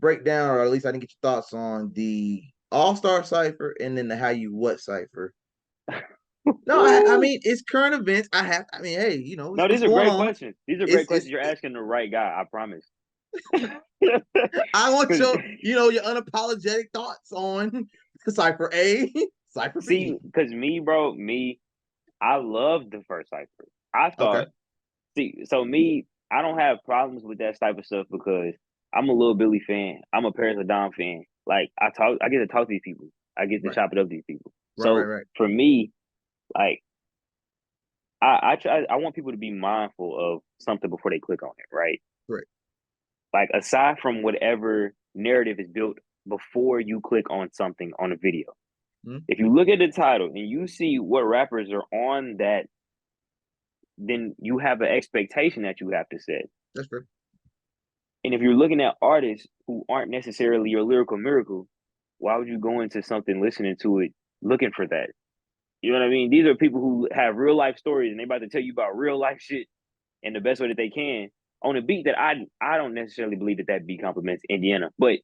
break down, or at least I didn't get your thoughts on the All-Star Cypher and then the How You What Cypher. No, I Ooh. mean it's current events. I mean, hey, No, it's these are going great on. questions. These are great It's questions. You're asking the right guy. I promise. I want 'Cause your unapologetic thoughts on Cypher A, Cypher see, B. because me, bro, I loved the first Cypher. I Okay. thought, see, so me, I don't have problems with that type of stuff because I'm a little Billy fan. I'm a Paris Adam fan. Like I get to talk to these people. I get to Right. chop it up with these people. Right. Right. So Right. for me, like I want people to be mindful of something before they click on it, right? Correct. Like aside from whatever narrative is built before you click on something on a video. Mhm. If you look at the title and you see what rappers are on that, then you have an expectation that you have to set. That's fair. And if you're looking at artists who aren't necessarily your lyrical miracle, why would you go into something listening to it looking for that? You know what I mean? These are people who have real life stories and they about to tell you about real life shit in the best way that they can on a beat that I don't necessarily believe that that beat complements Indiana, but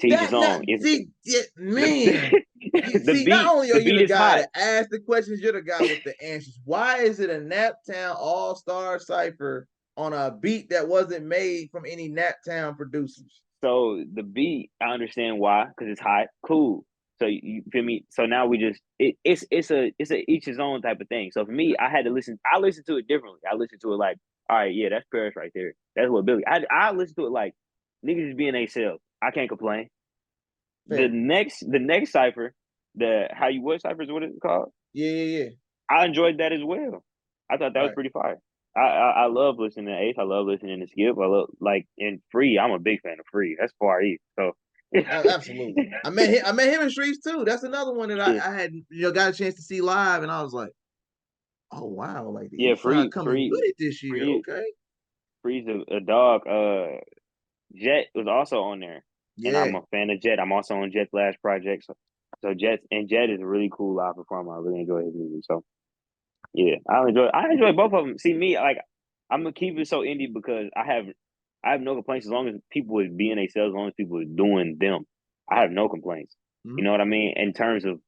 to each his That not own. If see, yeah, the man. You the see, not beat only are the you beat the is guy hot. that asked the questions, you're the guy with the answers. Why is it a Naptown All Star Cipher on a beat that wasn't made from any Naptown producers? So the beat, I understand why, because it's hot. Cool. So you feel me? So now we just it's a each his own type of thing. So for me, I had to listen. I listened to it differently. I listened to it like, all right, yeah, that's Paris right there. That's what Billy. I listened to it like niggas is being themselves. I can't complain. The Fair. next cipher, the how you what cipher is what it's called. Yeah, yeah, yeah. I enjoyed that as well. I thought that was Right. pretty fire. I love listening to Ace. I love listening to Skip. I love like in Free. I'm a big fan of Free. That's Far East. So Absolutely. I met him in Streets too. That's another one that yeah, I had got a chance to see live, and I was like, oh wow, like yeah. he started coming Free, good at this year. Free, Okay. Free's a dog. Jet was also on there, and Yeah. I'm a fan of Jet. I'm also on Jet's last project. So Jet is a really cool live performer. I really enjoy his music. So yeah, I enjoy both of them. See me like I'm gonna keep it so indie because I have no complaints as long as people is being themselves, as long as people is doing them. I have no complaints. You Mhm. know what I mean? In terms of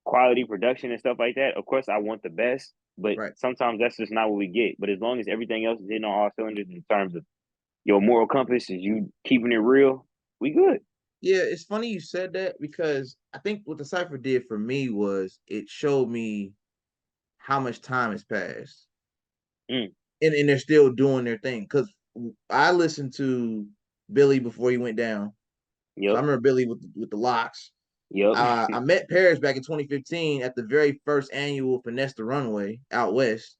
quality production and stuff like that, of course I want the best, but Right. sometimes that's just not what we get. But as long as everything else is hitting on all cylinders in terms of your moral compass is you keeping it real, we good. Yeah, it's funny you said that because I think what the cipher did for me was it showed me how much time has passed, Mm, and they're still doing their thing. Because I listened to Billy before he went down, so I yep, remember Billy with the locks. yep. I met Paris back in 2015 at the very first annual Finesse the Runway out west.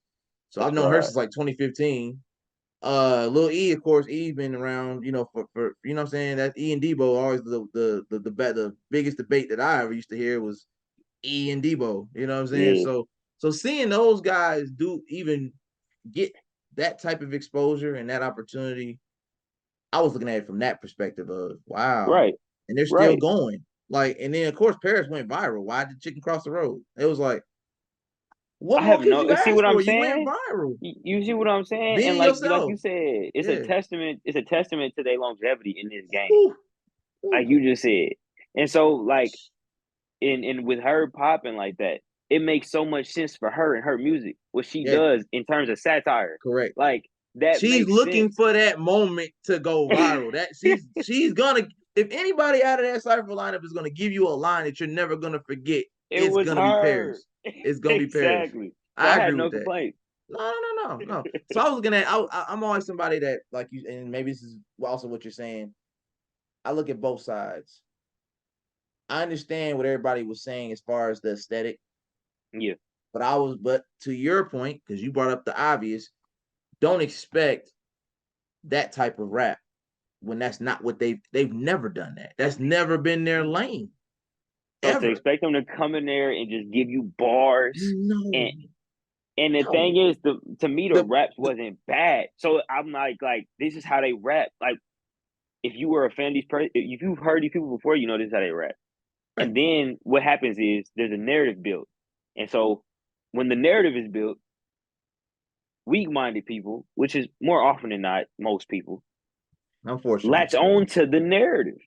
So I've That's known her right. since like 2015. Lil E, of course, E been around, for you know what I'm saying. That E and Debo always the biggest debate that I ever used to hear was E and Debo. You know what I'm saying? Yeah, So seeing those guys do even get that type of exposure and that opportunity, I was looking at it from that perspective of wow, right, and they're still right. going. Like, and then of course Paris went viral. Why did Chicken Cross the Road? It was like, what I more have could no you see ask what I'm for? You went saying. viral. You see what I'm saying, and Being like yourself. you said, it's a Yeah. testament. It's a testament to their longevity in this game, Ooh, ooh. like you just said. And so, like in with her popping like that, it makes so much sense for her and her music, what she Yeah, does in terms of satire. correct. Like that She's makes looking sense. for that moment to go viral. That she's gonna, if anybody out of that cipher lineup is gonna give you a line that you're never gonna forget, It it's was gonna be her. Paris. It's gonna be Paris. Exactly. So I I had agree no with that. complaints. No, no, no, no, no. So I was looking at. I'm always somebody that like you, and maybe this is also what you're saying. I look at both sides. I understand what everybody was saying as far as the aesthetic, Yeah. but to your point, because you brought up the obvious, don't expect that type of rap when that's not what they've never done that. That's never been their lane So to ever. expect them to come in there and just give you bars No, and the thing no. is, to me the The, raps the wasn't bad. So I'm like this is how they rap. Like if you were a fan of if you've heard these people before, you know this is how they rap. right, And then what happens is there's a narrative built, and so when the narrative is built, weak-minded people, which is more often than not most people, Unfortunately, latch true. on to the narrative.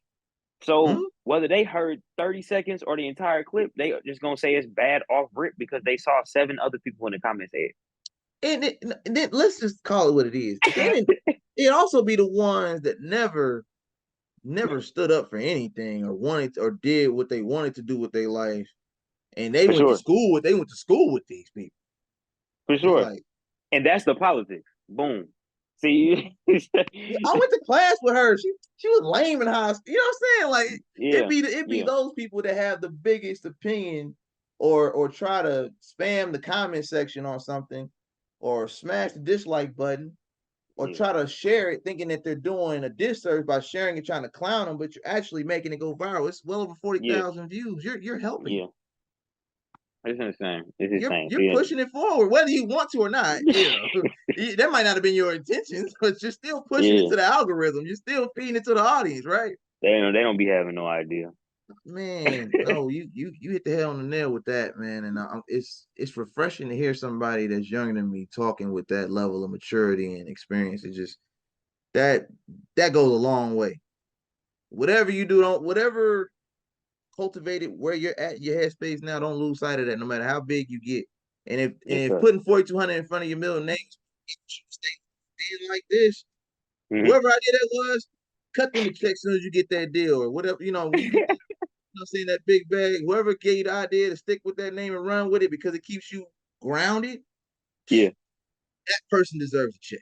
So Mhm. whether they heard 30 seconds or the entire clip, they are just gonna say it's bad off rip because they saw 7 other people in the comments say And then let's just call it what it is. Then it. it also be the ones that never stood up for anything or wanted or did what they wanted to do with their life, and For sure. they went to school with these people. For It's sure. like, And that's the politics. Boom. See? yeah, I went to class with her. She was lame in high school. You know what I'm saying? Like Yeah. it be Yeah. those people that have the biggest opinion or try to spam the comment section on something or smash the dislike button or Yeah. try to share it thinking that they're doing a disservice by sharing it trying to clown them, but you're actually making it go viral. It's well over Yeah. 40,000 views. You're helping. Yeah. It's insane. It's insane. You're See, pushing it forward, whether you want to or not. That might not have been your intentions, but you're still pushing it yeah. to the algorithm. You're still feeding it to the audience, right? They don't be having no idea. Man, no, you hit the head on the nail with that, man. And it's refreshing to hear somebody that's younger than me talking with that level of maturity and experience. It just that that goes a long way. Whatever you do, don't whatever cultivate it where you're at your headspace now. Don't lose sight of that, no matter how big you get. Yes, And if sir. putting 4,200 in front of your middle name, stay being like this, Hmm. whoever idea that was, cut them a check as soon as you get that deal or whatever. When you get that, seeing that big bag, whoever gave you the idea to stick with that name and run with it because it keeps you grounded, Yeah. that person deserves a check.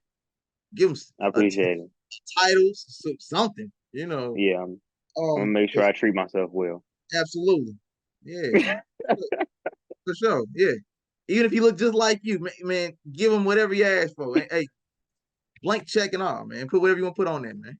Give them I appreciate it. titles, something. Yeah. I'm gonna make sure 'Cause I treat myself well. absolutely, yeah, for sure, yeah. Even if he look just like you, man, give him whatever you ask for. Hey, blank check and all, man. Put whatever you want to put on there, man.